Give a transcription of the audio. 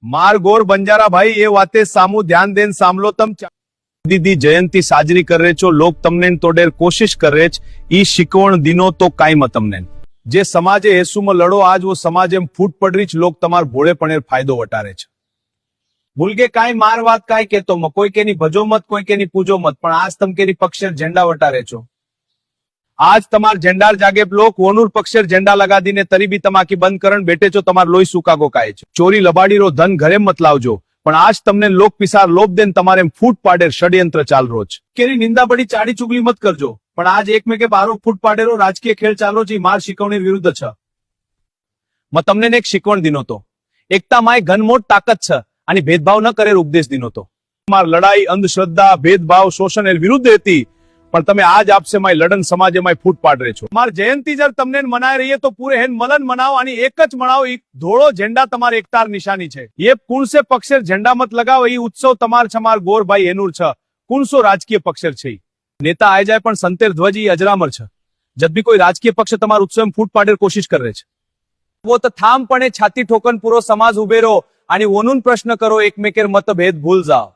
मार गोर बंजारा भाई ये वाते सामू ध्यान देन सामलो तम दीदी जयंती साजरी कर रहे छो लोग तमने तोडेर कोशिश कर रहे ई शिकवण दिनो तो काई मत तमने जे समाजे हेसु में लड़ो आज वो समाज एम फूट पड़ रही लोग तमार भोळेपणे फायदो वटारे छे भूल के काई मार वात काई केतो म कोई केनी भजो मत कोई केनी पूजो मत पण आज तम केरी पक्षेर झंडा वटारे छो आज तमार झंडार जागे लोग वोनूर पक्षेर झंडा लगा दीने तरी भी तमाकी बंद करण बेटे छो तमार लोही सुकागो काए छे चोरी लबाड़ी रो धन घरे मत लावजो पण आज तमने लोक पिसार लोभ देन तमारे फूट पाडेर षड्यंत्र चाल रोज केरी निंदा बड़ी चाड़ी चुगली मत करजो पण आज एकमेके बारो फूट पाडेरो राजकीय खेल चालो जी मार शिकवणी विरुद्ध छ म तमने एक शिकवण दिनो तो एकता माय घनमोट ताकत छ आणि भेदभाव न करे उपदेश दिनो तो मार लड़ाई अंधश्रद्धा भेदभाव शोषण विरुद्ध હતી પણ તમે આજ આપસે માય લડન સમાજે માય ફૂટ પાડ રહે છો માર જયંતી જર તમને મનાઈ રહી है तो पूरे हेन मलन मनाओ आणि एक ज मनाओ एक धोळो झंडा તમાર એકતાર નિશાની છે ये कौन से पक्षेर झंडा मत लगाओ ई उत्सव तमार छमार गोर भाई एनुर छ कौन सो राजकीय पक्षेर છે नेता आय जाय पण संतेर ध्वज ई अजरामर छ जब भी कोई राजकीय पक्ष तमार उत्सव में फूट पाडेर कोशिश कर रहे छे वो तो थामपणे छाती ठोकन पूरो समाज उभे रो आणि वनून प्रश्न करो एकमेकेर मतभेद भूल जाओ